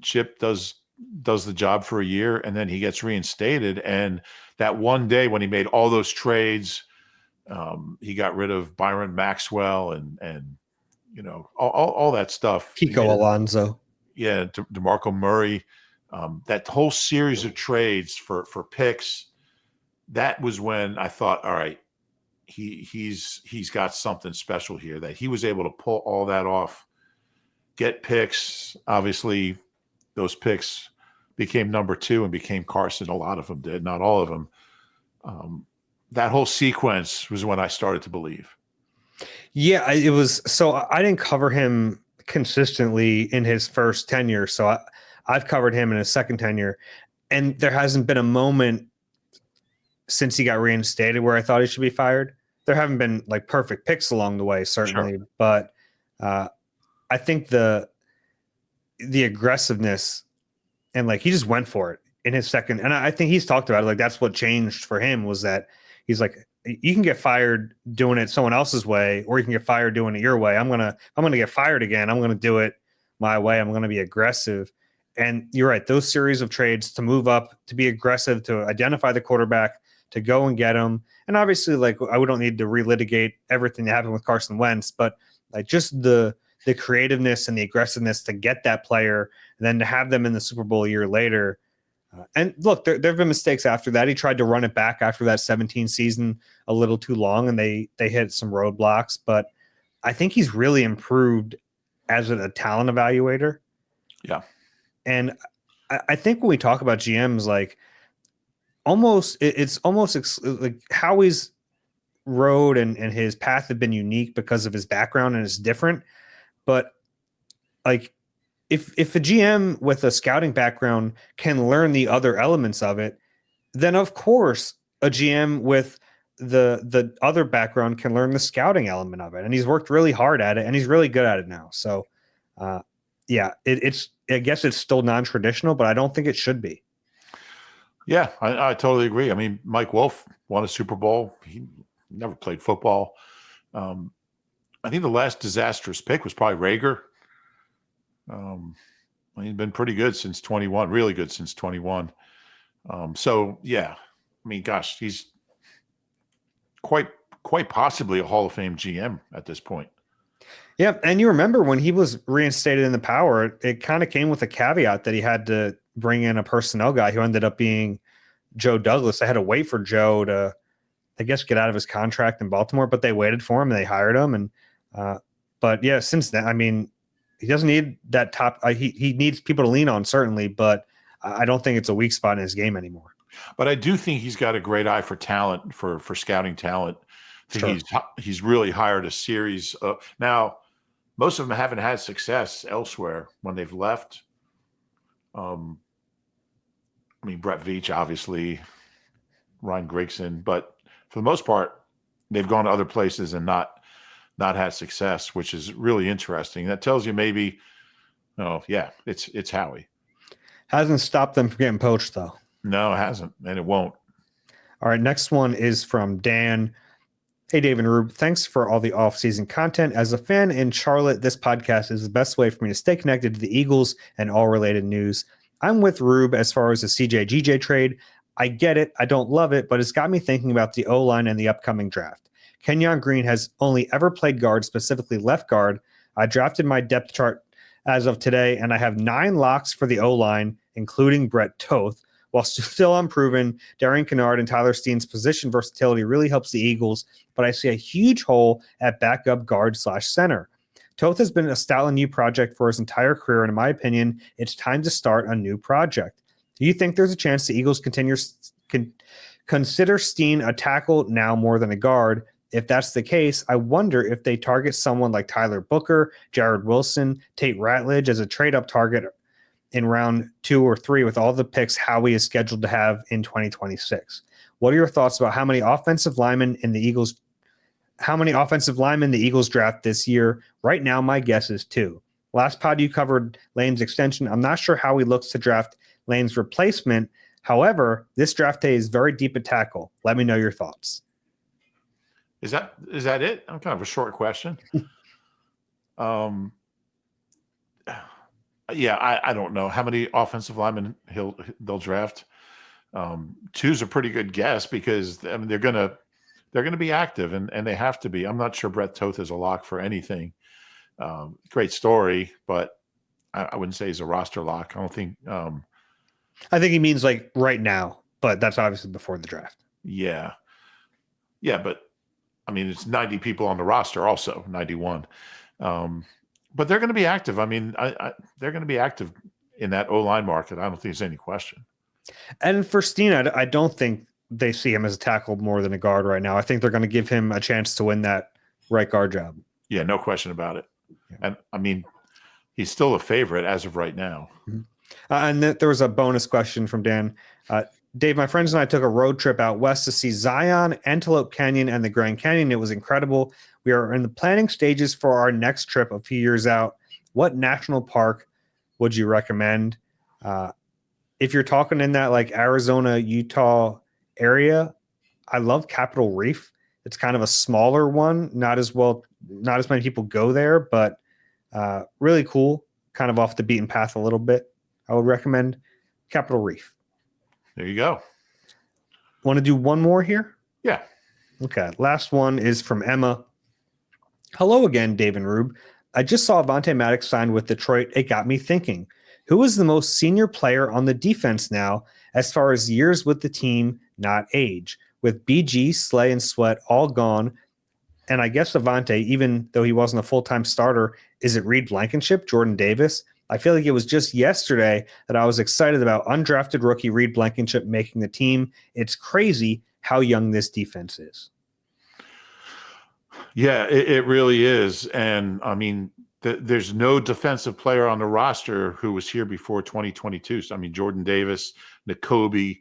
Chip does does the job for a year, and then he gets reinstated. And that one day when he made all those trades, he got rid of Byron Maxwell and all that stuff. Kiko Alonso. Yeah, DeMarco Murray. That whole series of trades for picks, that was when I thought, all right, he's got something special here, that he was able to pull all that off, get picks. Obviously, those picks became number 2 and became Carson. A lot of them did, not all of them. That whole sequence was when I started to believe. Yeah, it was. So I didn't cover him consistently in his first tenure. So I've covered him in his second tenure, and there hasn't been a moment since he got reinstated where I thought he should be fired. There haven't been like perfect picks along the way, certainly, Sure. but I think the aggressiveness and like he just went for it in his second. And I think he's talked about it. Like that's what changed for him, was that he's like, you can get fired doing it someone else's way, or you can get fired doing it your way. I'm gonna get fired again. I'm gonna do it my way. I'm gonna be aggressive. And you're right. Those series of trades to move up, to be aggressive, to identify the quarterback, to go and get him. And obviously, like I don't need to relitigate everything that happened with Carson Wentz, but like just the creativeness and the aggressiveness to get that player, and then to have them in the Super Bowl a year later. And look, there have been mistakes after that. He tried to run it back after that 17 season a little too long, and they hit some roadblocks. But I think he's really improved as a talent evaluator. Yeah. And I think when we talk about GMs, like it's almost like Howie's road and his path have been unique because of his background, and it's different. But like if a GM with a scouting background can learn the other elements of it, then of course a GM with the other background can learn the scouting element of it. And he's worked really hard at it, and he's really good at it now. So yeah, it's I guess it's still non-traditional, but I don't think it should be. Yeah, I totally agree. I mean, Mike Wolf won a Super Bowl. He never played football. I think the last disastrous pick was probably Rager. He's been pretty good since 21, really good since 21. So yeah, I mean, gosh, he's quite possibly a Hall of Fame GM at this point. Yeah, and you remember when he was reinstated in the power, it kind of came with a caveat that he had to bring in a personnel guy who ended up being Joe Douglas. They had to wait for Joe to, I guess, get out of his contract in Baltimore, but they waited for him and they hired him. And but yeah, since then, I mean, he doesn't need that top. He needs people to lean on, certainly, but I don't think it's a weak spot in his game anymore. But I do think he's got a great eye for talent, for scouting talent. I think he's really hired a series of, now most of them haven't had success elsewhere when they've left. I mean, Brett Veach, obviously, Ryan Grigson, but for the most part, they've gone to other places and not had success, which is really interesting. That tells you maybe, yeah, it's Howie. Hasn't stopped them from getting poached, though. No, it hasn't, and it won't. All right, next one is from Dan. Hey, Dave and Rube, thanks for all the off-season content. As a fan in Charlotte, this podcast is the best way for me to stay connected to the Eagles and all related news. I'm with Rube as far as the CJ-GJ trade. I get it. I don't love it, but it's got me thinking about the O-line and the upcoming draft. Kenyon Green has only ever played guard, specifically left guard. I drafted my depth chart as of today, and I have 9 locks for the O-line, including Brett Toth. While still unproven, Darian Kennard and Tyler Steen's position versatility really helps the Eagles, but I see a huge hole at backup guard/center. Toth has been a stout and new project for his entire career, and in my opinion, it's time to start a new project. Do you think there's a chance the Eagles consider Steen a tackle now more than a guard? If that's the case, I wonder if they target someone like Tyler Booker, Jared Wilson, Tate Ratledge as a trade-up target in round 2 or 3 with all the picks Howie is scheduled to have in 2026. What are your thoughts about how many offensive linemen the Eagles draft this year? Right now, my guess is 2. Last pod you covered Lane's extension. I'm not sure how he looks to draft Lane's replacement. However, this draft day is very deep at tackle. Let me know your thoughts. Is that it? I'm kind of a short question. Yeah, I don't know how many offensive linemen they'll draft. Two's a pretty good guess because I mean they're gonna be active and they have to be. I'm not sure Brett Toth is a lock for anything. Great story, but I wouldn't say he's a roster lock. I don't think. I think he means like right now, but that's obviously before the draft. Yeah, but I mean it's 90 people on the roster, also 91. But they're going to be active. I mean, they're going to be active in that O-line market. I don't think there's any question. And for Steen, I don't think they see him as a tackle more than a guard right now. I think they're going to give him a chance to win that right guard job. Yeah, no question about it. And I mean, he's still a favorite as of right now. Mm-hmm. And there was a bonus question from Dan. Dave, my friends and I took a road trip out west to see Zion, Antelope Canyon, and the Grand Canyon. It was incredible. We are in the planning stages for our next trip a few years out. What national park would you recommend? If you're talking in that like Arizona, Utah area, I love Capitol Reef. It's kind of a smaller one, not as many people go there, but really cool, kind of off the beaten path a little bit. I would recommend Capitol Reef. There you go. Want to do one more here? Yeah. Okay. Last one is from Emma. Hello again, Dave and Rube. I just saw Avonte Maddox signed with Detroit. It got me thinking, who is the most senior player on the defense now as far as years with the team, not age? With BG, Slay, and Sweat all gone, and I guess Avonte, even though he wasn't a full-time starter, is it Reed Blankenship, Jordan Davis? I feel like it was just yesterday that I was excited about undrafted rookie Reed Blankenship making the team. It's crazy how young this defense is. Yeah, it really is. And I mean, there's no defensive player on the roster who was here before 2022. So, I mean, Jordan Davis, Nakobe,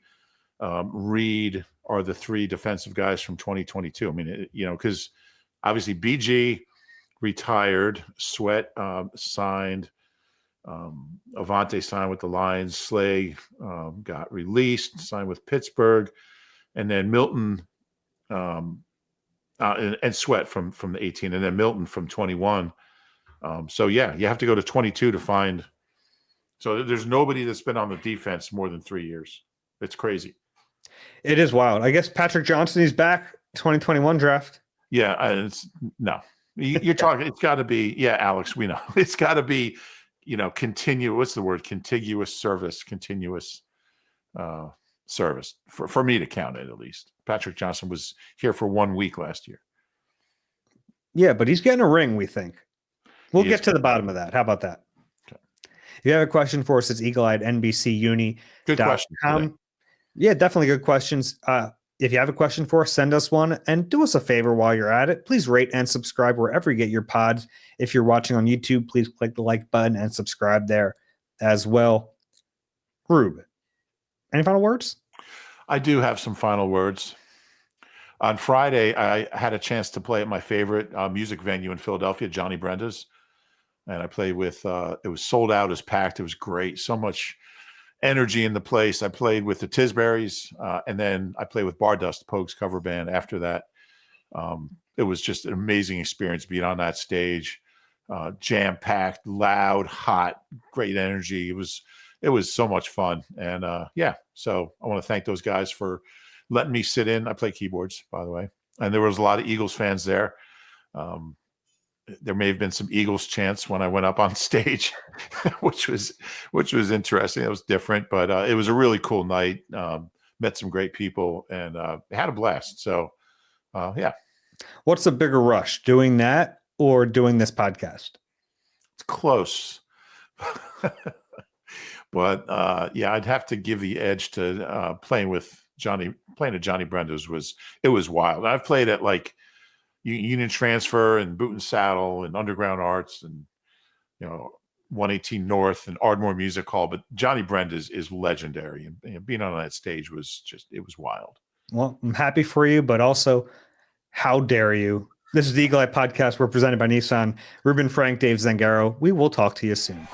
Reed are the three defensive guys from 2022. I mean, because obviously BG retired, Sweat signed, Avonte signed with the Lions, Slay got released, signed with Pittsburgh, and then Milton and Sweat from the 18, and then Milton from 21. So yeah, you have to go to 22 to find. So there's nobody that's been on the defense more than 3 years. It's crazy. It is wild. I guess Patrick Johnson is back 2021 draft. Yeah, no. You're talking. It's got to be. Yeah, Alex, we know it's got to be. Continuous. What's the word? Contiguous service. Continuous service for me to count it at least. Patrick Johnson was here for 1 week last year. Yeah, but he's getting a ring, we think. We'll get to the bottom of that. How about that? Okay. If you have a question for us, it's eagleeyed@NBCUni.com. Good question. Yeah, definitely good questions. If you have a question for us, send us one, and do us a favor while you're at it. Please rate and subscribe wherever you get your pods. If you're watching on YouTube, please click the like button and subscribe there as well. Rube, any final words? I do have some final words. On Friday, I had a chance to play at my favorite music venue in Philadelphia, Johnny Brenda's. And I played with, it was sold out, it was packed. It was great. So much energy in the place. I played with the Tisberries, and then I played with Bardust, Pogue's cover band after that. It was just an amazing experience being on that stage, jam-packed, loud, hot, great energy. It was so much fun. And so I want to thank those guys for letting me sit in. I play keyboards, by the way. And there was a lot of Eagles fans there. There may have been some Eagles chants when I went up on stage, which was interesting. It was different, but it was a really cool night. Met some great people and had a blast. So, yeah. What's the bigger rush, doing that or doing this podcast? It's close. But I'd have to give the edge to playing at Johnny Brenda's was wild. I've played at like Union Transfer and Boot and Saddle and Underground Arts and 118 North and Ardmore Music Hall, but Johnny Brenda's is legendary, and being on that stage was wild. Well, I'm happy for you, but also, how dare you? This is the Eagle Eye Podcast. We're presented by Nissan. Reuben Frank, Dave Zangaro. We will talk to you soon.